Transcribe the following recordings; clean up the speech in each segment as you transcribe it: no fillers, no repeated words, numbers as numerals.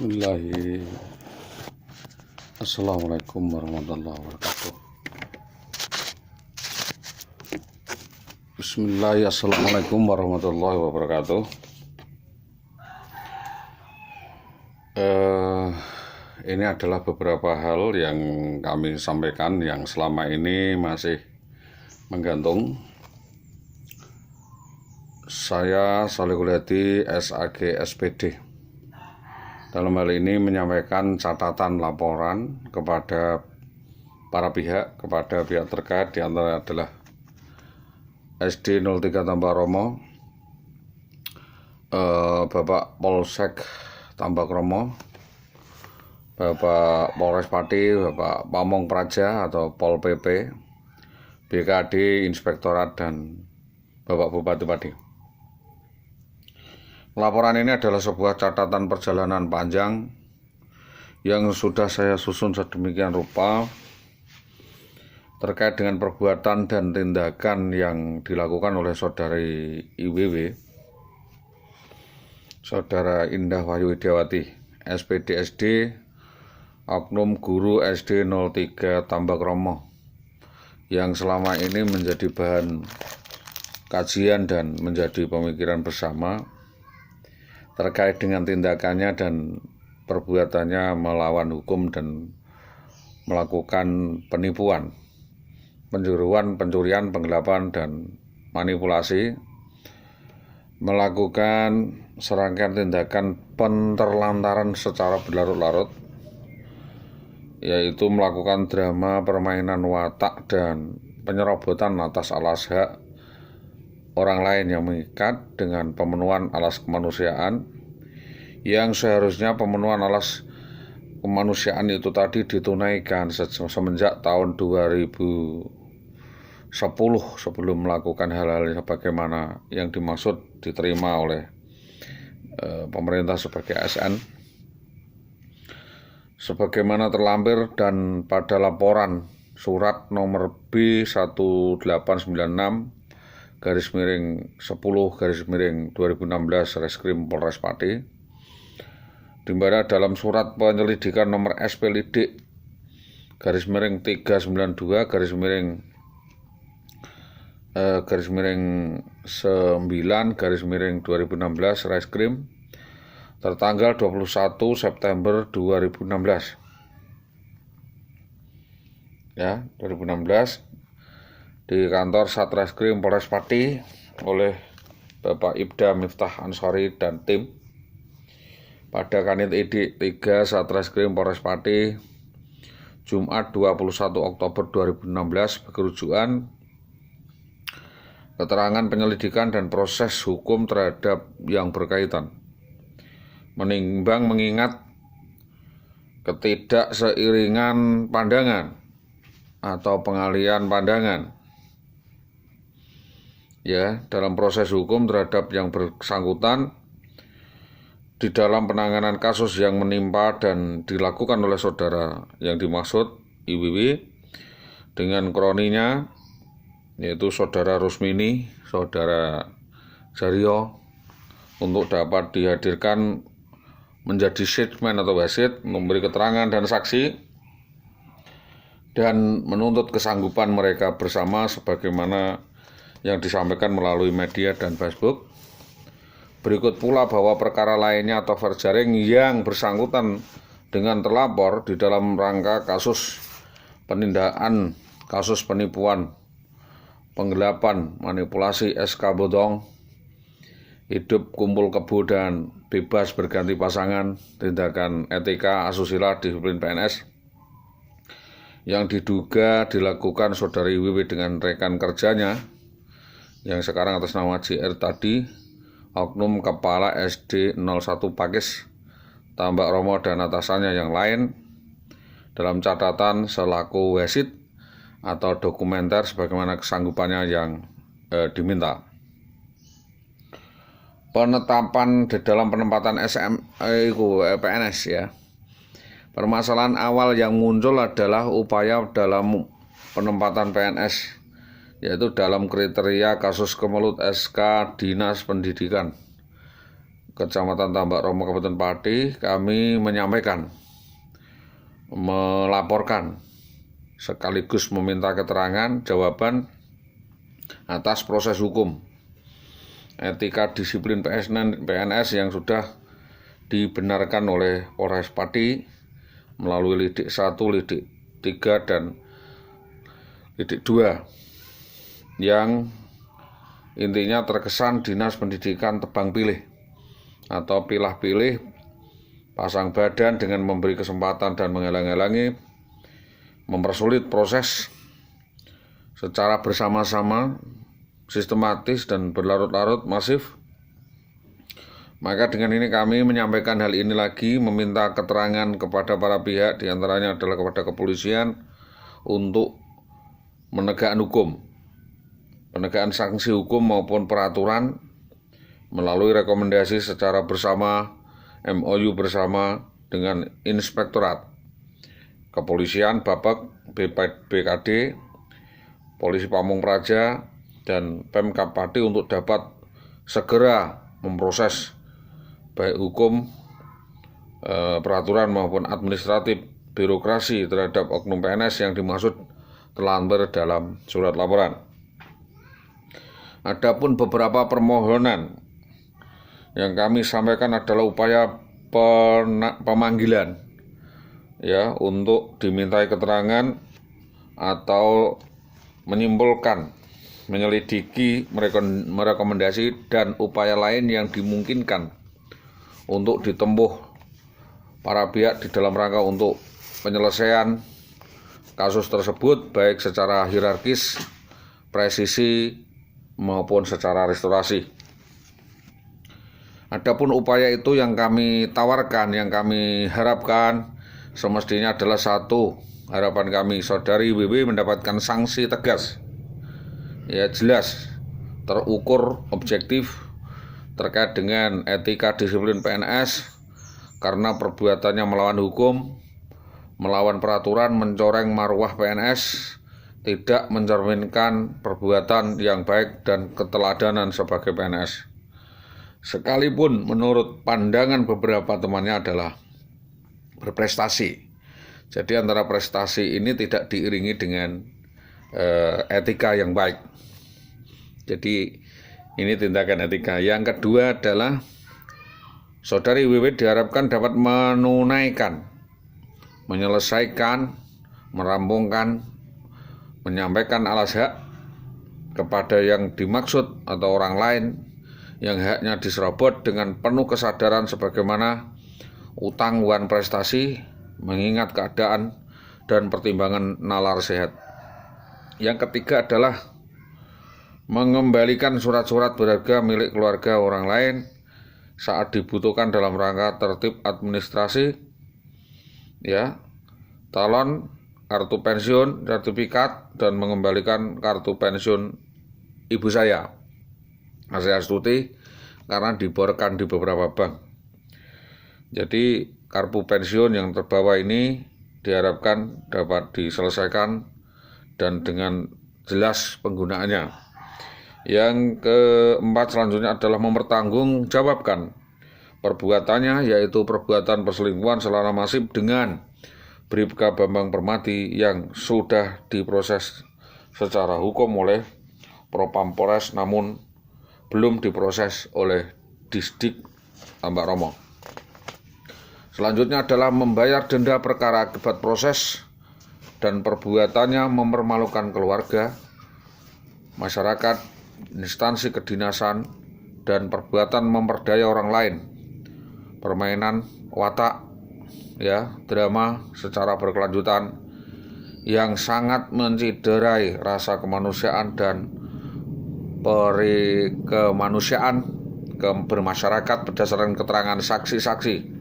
Bismillahirrahmanirrahim. Assalamualaikum warahmatullahi wabarakatuh. Assalamualaikum warahmatullahi wabarakatuh. Ini adalah beberapa hal yang kami sampaikan yang selama ini masih menggantung. Saya Sholihul Hadi, SAG SPD. Dalam hal ini menyampaikan catatan laporan kepada para pihak, kepada pihak terkait, di antara adalah SD 03 Tambak Romo, Bapak Polsek Tambak Romo, Bapak Polres Pati, Bapak Pamong Praja atau Pol PP, BKD, Inspektorat, dan Bapak Bupati Pati. Laporan ini adalah sebuah catatan perjalanan panjang yang sudah saya susun sedemikian rupa terkait dengan perbuatan dan tindakan yang dilakukan oleh saudari IWW, saudara Indah Wahyu Widiawati, SPD SD, oknum guru SD 03 Tambak Romo, yang selama ini menjadi bahan kajian dan menjadi pemikiran bersama terkait dengan tindakannya dan perbuatannya melawan hukum dan melakukan penipuan, penjuruan, pencurian, penggelapan, dan manipulasi, melakukan serangkaian tindakan penerlantaran secara berlarut-larut, yaitu melakukan drama permainan watak dan penyerobotan atas alas hak orang lain yang mengikat dengan pemenuhan alas kemanusiaan, yang seharusnya pemenuhan alas kemanusiaan itu tadi ditunaikan semenjak tahun 2010 sebelum melakukan hal-hal sebagaimana yang dimaksud diterima oleh pemerintah sebagai ASN, sebagaimana terlampir dan pada laporan surat nomor B1896 /10/2016 Reskrim Polres Pati, di mana dalam surat penyelidikan nomor SP-Lidik /392 /9/2016 Reskrim tertanggal 21 September 2016 2016 di kantor Satreskrim Polres Pati oleh Bapak Ibda Miftah Ansori dan tim pada Kanit ID 3 Satreskrim Polres Pati Jumat 21 Oktober 2016 berkerujukan keterangan penyelidikan dan proses hukum terhadap yang berkaitan, menimbang mengingat ketidakseiringan pandangan atau pengalihan pandangan dalam proses hukum terhadap yang bersangkutan di dalam penanganan kasus yang menimpa dan dilakukan oleh saudara yang dimaksud IWW dengan kroninya, yaitu saudara Rusmini, saudara Jaryo, untuk dapat dihadirkan menjadi statement atau wasit, memberi keterangan dan saksi, dan menuntut kesanggupan mereka bersama sebagaimana yang disampaikan melalui media dan Facebook. Berikut pula bahwa perkara lainnya atau verjaring yang bersangkutan dengan terlapor di dalam rangka kasus penindakan, kasus penipuan, penggelapan, manipulasi SK bodong, hidup kumpul kebo dan bebas berganti pasangan, tindakan etika, asusila, disiplin PNS, yang diduga dilakukan saudari WW dengan rekan kerjanya yang sekarang atas nama JR tadi, oknum kepala SD 01 Pakis Tambak Romo dan atasannya yang lain, dalam catatan selaku wasit atau dokumenter sebagaimana kesanggupannya yang diminta. Penetapan di dalam penempatan PNS Permasalahan awal yang muncul adalah upaya dalam penempatan PNS, yaitu dalam kriteria kasus kemelut SK Dinas Pendidikan Kecamatan Tambak Romo, Kabupaten Pati, kami melaporkan sekaligus meminta keterangan jawaban atas proses hukum etika disiplin PNS yang sudah dibenarkan oleh Polres Pati melalui lidik 1, lidik 3, dan lidik 2 yang intinya terkesan Dinas Pendidikan tebang pilih atau pilah-pilih, pasang badan dengan memberi kesempatan dan menghalang-halangi, mempersulit proses secara bersama-sama, sistematis dan berlarut-larut masif. Maka dengan ini kami menyampaikan hal ini lagi, meminta keterangan kepada para pihak, diantaranya adalah kepada kepolisian untuk menegakkan hukum, penegakan sanksi hukum maupun peraturan melalui rekomendasi secara bersama, MOU bersama dengan Inspektorat Kepolisian, Babak, BKD, Polisi Pamung Praja, dan Pemkab Pati untuk dapat segera memproses baik hukum, peraturan maupun administratif birokrasi terhadap oknum PNS yang dimaksud terlambat dalam surat laporan. Adapun beberapa permohonan yang kami sampaikan adalah upaya pemanggilan ya, untuk dimintai keterangan atau menyimpulkan, menyelidiki, merekomendasi dan upaya lain yang dimungkinkan untuk ditempuh para pihak di dalam rangka untuk penyelesaian kasus tersebut baik secara hierarkis, presisi maupun secara restorasi. Adapun upaya itu yang kami tawarkan, yang kami harapkan semestinya adalah satu, harapan kami saudari WW mendapatkan sanksi tegas, ya jelas, terukur, objektif terkait dengan etika disiplin PNS karena perbuatannya melawan hukum, melawan peraturan, mencoreng marwah PNS, tidak mencerminkan perbuatan yang baik dan keteladanan sebagai PNS. Sekalipun menurut pandangan beberapa temannya adalah berprestasi. Jadi antara prestasi ini tidak diiringi dengan etika yang baik. Jadi ini tindakan etika. Yang kedua adalah saudari WW diharapkan dapat menunaikan, menyelesaikan, merampungkan, menyampaikan alas hak kepada yang dimaksud atau orang lain yang haknya diserobot dengan penuh kesadaran sebagaimana utang wan prestasi, mengingat keadaan dan pertimbangan nalar sehat. Yang ketiga adalah mengembalikan surat-surat berharga milik keluarga orang lain saat dibutuhkan dalam rangka tertib administrasi, ya, calon, kartu pensiun, sertifikat, dan mengembalikan kartu pensiun ibu saya, Astuti, karena diborkan di beberapa bank. Jadi kartu pensiun yang terbawa ini diharapkan dapat diselesaikan dan dengan jelas penggunaannya. Yang keempat selanjutnya adalah mempertanggungjawabkan perbuatannya, yaitu perbuatan perselingkuhan secara masif dengan Bribka Bambang Permati yang sudah diproses secara hukum oleh Propam Polres namun belum diproses oleh Disdik Tambak Romo. Selanjutnya adalah membayar denda perkara akibat proses dan perbuatannya mempermalukan keluarga, masyarakat, instansi kedinasan, dan perbuatan memperdaya orang lain, permainan watak, ya, drama secara berkelanjutan yang sangat menciderai rasa kemanusiaan dan kemanusiaan bermasyarakat berdasarkan keterangan saksi-saksi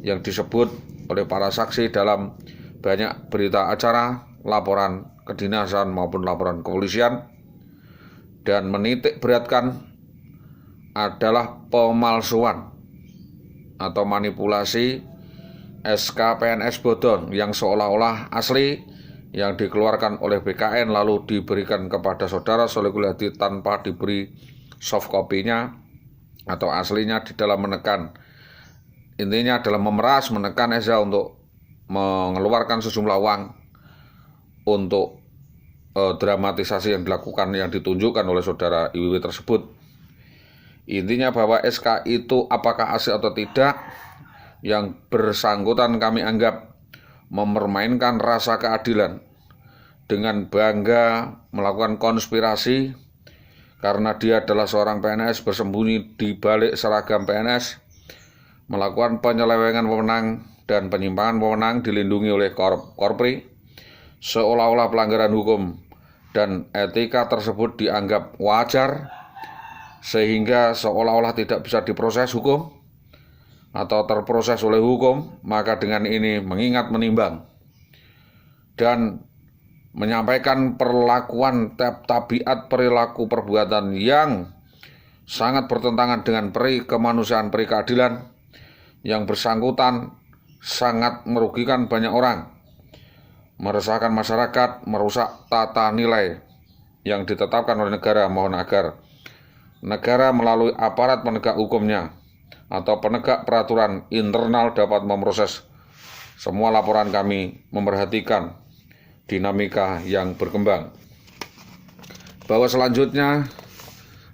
yang disebut oleh para saksi dalam banyak berita acara, laporan kedinasan maupun laporan kepolisian, dan menitik beratkan adalah pemalsuan atau manipulasi SK PNS bodong yang seolah-olah asli yang dikeluarkan oleh BKN lalu diberikan kepada saudara Soleh Guliadi tanpa diberi soft copy-nya atau aslinya di dalam menekan. Intinya adalah memeras, menekan Eza untuk mengeluarkan sejumlah uang untuk dramatisasi yang dilakukan, yang ditunjukkan oleh saudara IWW tersebut. Intinya bahwa SK itu apakah asli atau tidak, yang bersangkutan kami anggap mempermainkan rasa keadilan dengan bangga melakukan konspirasi karena dia adalah seorang PNS bersembunyi di balik seragam PNS, melakukan penyelewengan wewenang dan penyimpangan wewenang dilindungi oleh Korpri, seolah-olah pelanggaran hukum dan etika tersebut dianggap wajar, sehingga seolah-olah tidak bisa diproses hukum atau terproses oleh hukum. Maka dengan ini mengingat, menimbang, dan menyampaikan perlakuan tabiat perilaku perbuatan yang sangat bertentangan dengan peri kemanusiaan, peri keadilan, yang bersangkutan sangat merugikan banyak orang, meresahkan masyarakat, merusak tata nilai yang ditetapkan oleh negara. Mohon agar negara melalui aparat penegak hukumnya atau penegak peraturan internal dapat memproses semua laporan kami, memperhatikan dinamika yang berkembang. Bahwa selanjutnya,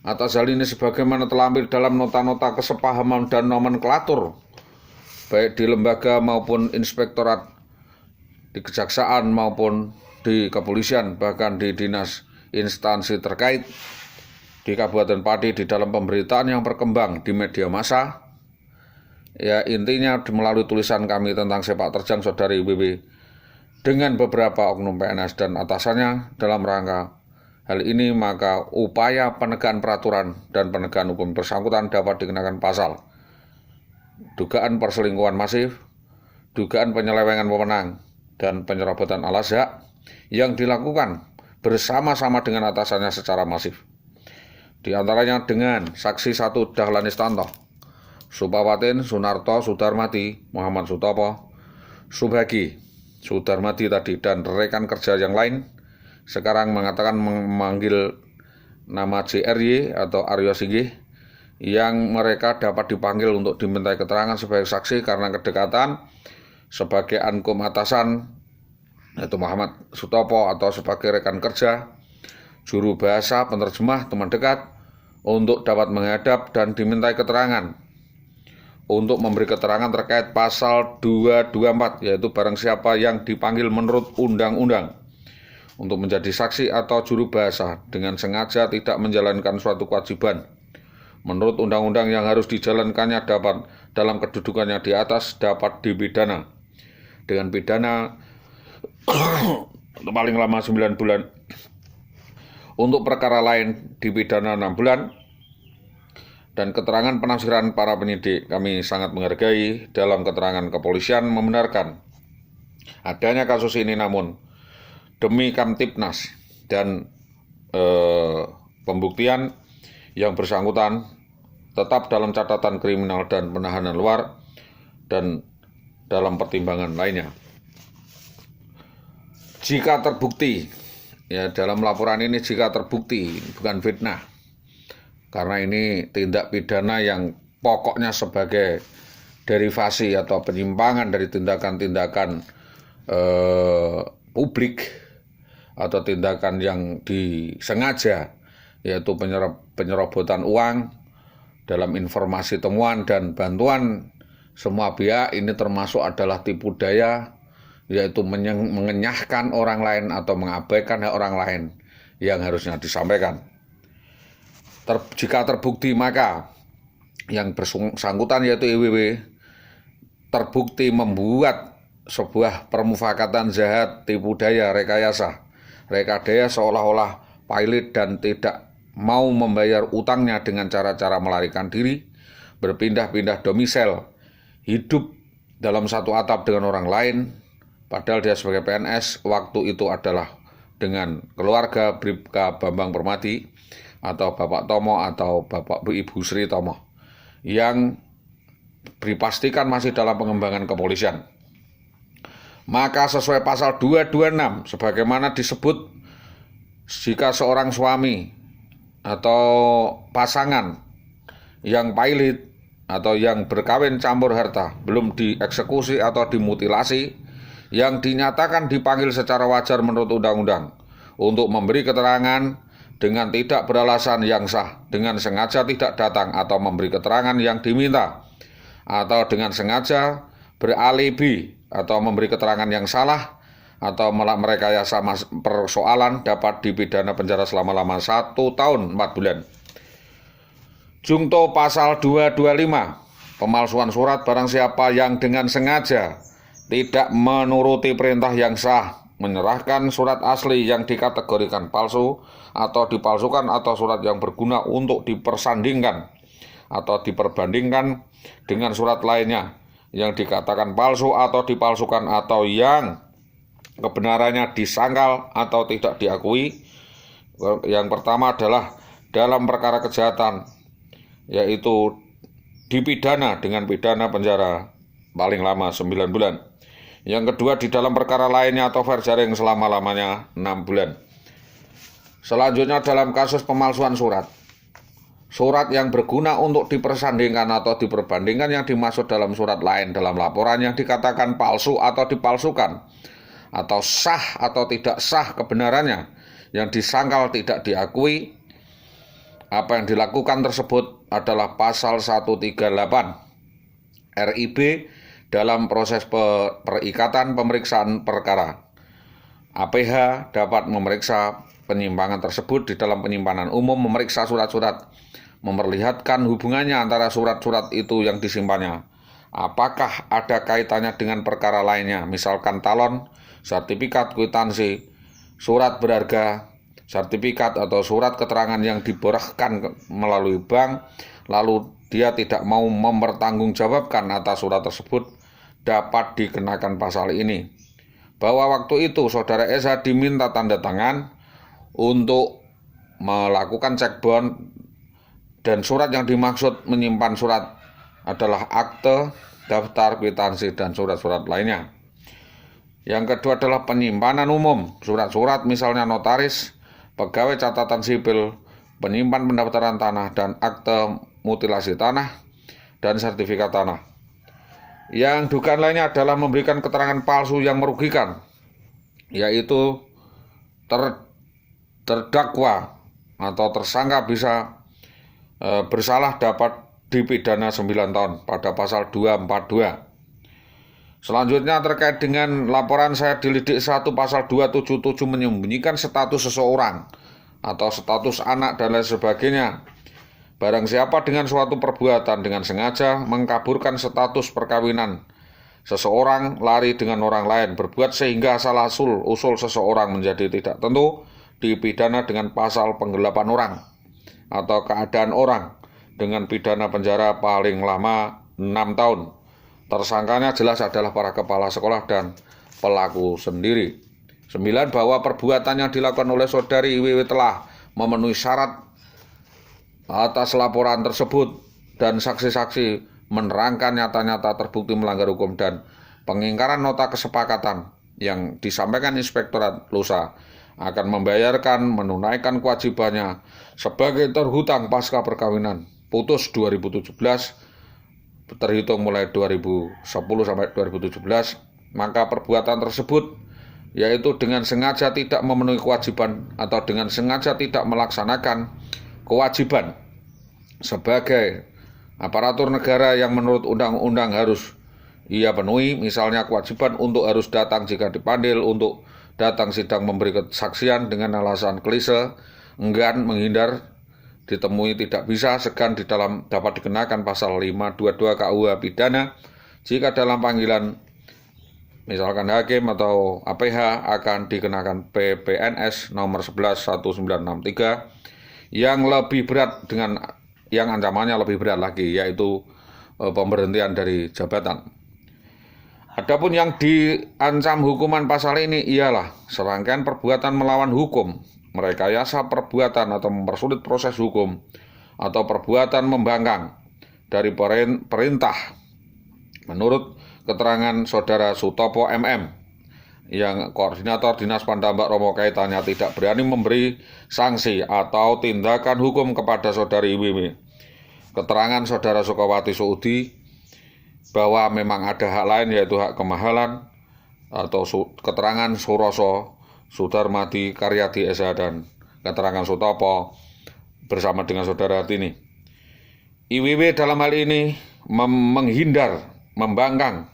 atas hal ini sebagaimana terlampir dalam nota-nota kesepahaman dan nomenklatur, baik di lembaga maupun inspektorat, di kejaksaan maupun di kepolisian, bahkan di dinas instansi terkait, di Kabupaten Pati, di dalam pemberitaan yang berkembang di media massa, ya intinya melalui tulisan kami tentang sepak terjang saudari IWW dengan beberapa oknum PNS dan atasannya dalam rangka hal ini, maka upaya penegakan peraturan dan penegakan hukum bersangkutan dapat dikenakan pasal dugaan perselingkuhan masif, dugaan penyelewengan wewenang, dan penyerobotan alas hak yang dilakukan bersama-sama dengan atasannya secara masif. Di antaranya dengan saksi 1 Dahlan Istanto, Supawatin Sunarto Sudarmati, Muhammad Sutopo, Subagi Sudarmati tadi, dan rekan kerja yang lain sekarang mengatakan memanggil nama JRY atau Aryo Singgih, yang mereka dapat dipanggil untuk dimintai keterangan sebagai saksi karena kedekatan sebagai ankum atasan, yaitu Muhammad Sutopo, atau sebagai rekan kerja, juru bahasa, penerjemah, teman dekat, untuk dapat menghadap dan dimintai keterangan untuk memberi keterangan terkait pasal 224, yaitu barang siapa yang dipanggil menurut undang-undang untuk menjadi saksi atau juru bahasa dengan sengaja tidak menjalankan suatu kewajiban menurut undang-undang yang harus dijalankannya dapat dalam kedudukannya di atas dapat dipidana dengan pidana paling lama 9 bulan. Untuk perkara lain dipidana 6 bulan. Dan keterangan penafsiran para penyidik kami sangat menghargai. Dalam keterangan kepolisian membenarkan adanya kasus ini, namun demi Kamtibnas dan pembuktian, yang bersangkutan tetap dalam catatan kriminal dan penahanan luar dan dalam pertimbangan lainnya. Jika terbukti, ya dalam laporan ini jika terbukti, bukan fitnah, karena ini tindak pidana yang pokoknya sebagai derivasi atau penyimpangan dari tindakan-tindakan publik atau tindakan yang disengaja, yaitu penyerobotan uang dalam informasi temuan dan bantuan semua pihak. Ini termasuk adalah tipu daya, yaitu mengenyahkan orang lain atau mengabaikan hak orang lain yang harusnya disampaikan. Jika terbukti, maka yang bersangkutan yaitu IWW terbukti membuat sebuah permufakatan jahat, tipu daya, rekayasa seolah-olah pilot dan tidak mau membayar utangnya dengan cara-cara melarikan diri, berpindah-pindah domisili, hidup dalam satu atap dengan orang lain, padahal dia sebagai PNS waktu itu adalah dengan keluarga Bribka Bambang Permati atau Bapak Tomo atau Bapak Ibu Sri Tomo, yang dipastikan masih dalam pengembangan kepolisian. Maka sesuai pasal 226 sebagaimana disebut, jika seorang suami atau pasangan yang pailit atau yang berkawin campur harta, belum dieksekusi atau dimutilasi, yang dinyatakan dipanggil secara wajar menurut undang-undang untuk memberi keterangan dengan tidak beralasan yang sah, dengan sengaja tidak datang atau memberi keterangan yang diminta, atau dengan sengaja beralibi atau memberi keterangan yang salah, atau merekayasa persoalan, dapat dipidana penjara selama-lama 1 tahun 4 bulan. Jungto pasal 225, pemalsuan surat barang siapa yang dengan sengaja tidak menuruti perintah yang sah, menyerahkan surat asli yang dikategorikan palsu atau dipalsukan atau surat yang berguna untuk dipersandingkan atau diperbandingkan dengan surat lainnya yang dikatakan palsu atau dipalsukan atau yang kebenarannya disangkal atau tidak diakui. Yang pertama adalah dalam perkara kejahatan, yaitu dipidana dengan pidana penjara paling lama 9 bulan. Yang kedua, di dalam perkara lainnya atau fair jaring selama-lamanya 6 bulan. Selanjutnya, dalam kasus pemalsuan surat, surat yang berguna untuk dipersandingkan atau diperbandingkan yang dimaksud dalam surat lain dalam laporan yang dikatakan palsu atau dipalsukan, atau sah atau tidak sah kebenarannya, yang disangkal tidak diakui, apa yang dilakukan tersebut adalah pasal 138 RIB dalam proses perikatan pemeriksaan perkara. APH dapat memeriksa penyimpangan tersebut di dalam penyimpanan umum, memeriksa surat-surat, memperlihatkan hubungannya antara surat-surat itu yang disimpannya. Apakah ada kaitannya dengan perkara lainnya, misalkan talon, sertifikat kwitansi, surat berharga, sertifikat atau surat keterangan yang diborahkan melalui bank, lalu dia tidak mau mempertanggungjawabkan atas surat tersebut, dapat dikenakan pasal ini. Bahwa waktu itu saudara SH diminta tanda tangan untuk melakukan cek bound, dan surat yang dimaksud menyimpan surat adalah akte, daftar, kwitansi, dan surat-surat lainnya. Yang kedua adalah penyimpanan umum, surat-surat misalnya notaris, pegawai catatan sipil, penyimpan pendaftaran tanah, dan akte mutilasi tanah, dan sertifikat tanah. Yang dugaan lainnya adalah memberikan keterangan palsu yang merugikan, yaitu terdakwa atau tersangka bisa bersalah dapat dipidana 9 tahun pada pasal 242. Selanjutnya terkait dengan laporan saya dilidik 1 pasal 277 menyembunyikan status seseorang atau status anak dan lain sebagainya. Barang siapa dengan suatu perbuatan dengan sengaja mengkaburkan status perkawinan seseorang, lari dengan orang lain, berbuat sehingga asal-usul seseorang menjadi tidak tentu, dipidana dengan pasal penggelapan orang atau keadaan orang dengan pidana penjara paling lama 6 tahun. Tersangkanya jelas adalah para kepala sekolah dan pelaku sendiri. 9. Bahwa perbuatan yang dilakukan oleh saudari IWW telah memenuhi syarat atas laporan tersebut dan saksi-saksi menerangkan nyata-nyata terbukti melanggar hukum, dan pengingkaran nota kesepakatan yang disampaikan Inspektorat Lusa akan membayarkan, menunaikan kewajibannya sebagai terhutang pasca perkawinan putus 2017 terhitung mulai 2010 sampai 2017, maka perbuatan tersebut yaitu dengan sengaja tidak memenuhi kewajiban atau dengan sengaja tidak melaksanakan kewajiban sebagai aparatur negara yang menurut undang-undang harus ia penuhi, misalnya kewajiban untuk harus datang jika dipanggil, untuk datang sidang memberi kesaksian dengan alasan klise, enggan, menghindar, ditemui tidak bisa, segan di dalam dapat dikenakan pasal 522 KUH pidana jika dalam panggilan misalkan hakim atau APH akan dikenakan PPNS nomor 11/1963 yang lebih berat dengan yang ancamannya lebih berat lagi, yaitu pemberhentian dari jabatan. Adapun yang diancam hukuman pasal ini ialah serangkaian perbuatan melawan hukum, merekayasa perbuatan atau mempersulit proses hukum, atau perbuatan membangkang dari perintah menurut keterangan saudara Sutopo MM yang koordinator Dinas Pandambak Romo kaitannya tidak berani memberi sanksi atau tindakan hukum kepada saudari IWW. keterangan saudara Sukawati Suudi bahwa memang ada hak lain yaitu hak kemahalan atau keterangan Suroso Sudarmadi Karyadi SH dan keterangan Sutopo bersama dengan saudara Tini. IWW dalam hal ini menghindar, membangkang,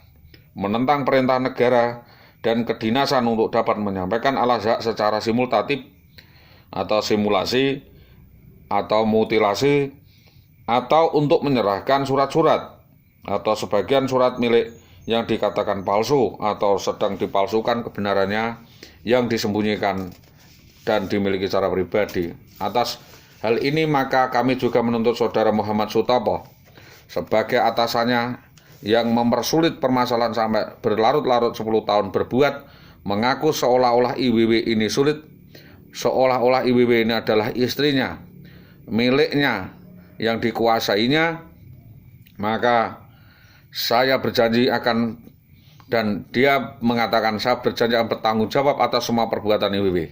menentang perintah negara dan kedinasan untuk dapat menyampaikan al-haq secara simultatif atau simulasi atau mutilasi atau untuk menyerahkan surat-surat atau sebagian surat milik yang dikatakan palsu atau sedang dipalsukan kebenarannya yang disembunyikan dan dimiliki secara pribadi. Atas hal ini maka kami juga menuntut saudara Muhammad Sutopo sebagai atasannya yang mempersulit permasalahan sampai berlarut-larut 10 tahun berbuat, mengaku seolah-olah IWW ini sulit, seolah-olah IWW ini adalah istrinya, miliknya, yang dikuasainya, maka saya berjanji akan, dan dia mengatakan saya berjanji akan bertanggung jawab atas semua perbuatan IWW.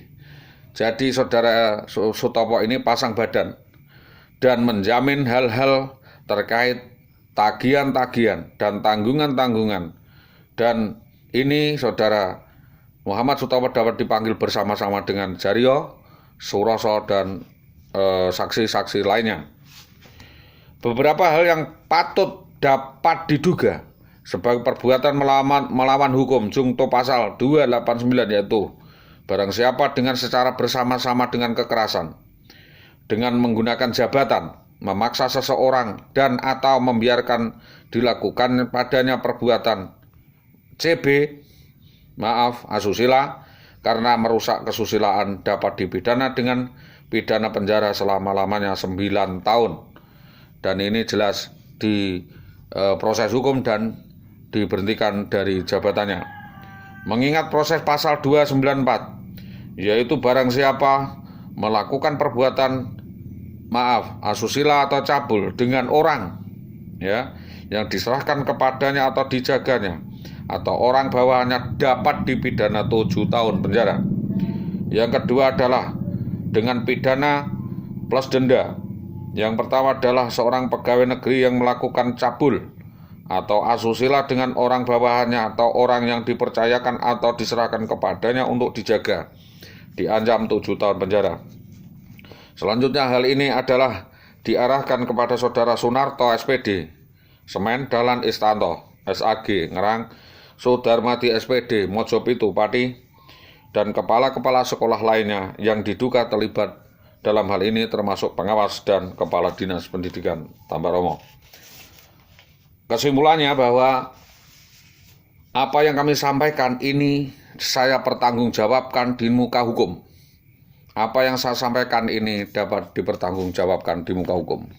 Jadi saudara Sutopo ini pasang badan dan menjamin hal-hal terkait tagihan-tagihan dan tanggungan-tanggungan. Dan ini saudara Muhammad Sutopo dapat dipanggil bersama-sama dengan Jaryo, Suroso, dan saksi-saksi lainnya. Beberapa hal yang patut dapat diduga sebagai perbuatan melawan hukum Jungto pasal 289 yaitu barang siapa dengan secara bersama-sama dengan kekerasan, dengan menggunakan jabatan, memaksa seseorang dan atau membiarkan dilakukan padanya perbuatan asusila karena merusak kesusilaan dapat dipidana dengan pidana penjara selama-lamanya 9 tahun. Dan ini jelas di proses hukum dan diberhentikan dari jabatannya. Mengingat proses pasal 294 yaitu barang siapa melakukan perbuatan asusila atau cabul dengan orang ya yang diserahkan kepadanya atau dijaganya atau orang bawahannya dapat dipidana 7 tahun penjara. Yang kedua adalah dengan pidana plus denda. Yang pertama adalah seorang pegawai negeri yang melakukan cabul atau asusila dengan orang bawahannya atau orang yang dipercayakan atau diserahkan kepadanya untuk dijaga, diancam 7 tahun penjara. Selanjutnya hal ini adalah diarahkan kepada saudara Sunarto SPD, Semen Dalan Istanto, SAG, Ngerang, Sudarmadi SPD, Mojopitu, Pati, dan kepala-kepala sekolah lainnya yang diduga terlibat dalam hal ini termasuk pengawas dan kepala dinas pendidikan Tambaromo. Kesimpulannya bahwa apa yang kami sampaikan ini saya pertanggungjawabkan di muka hukum. Apa yang saya sampaikan ini dapat dipertanggungjawabkan di muka hukum.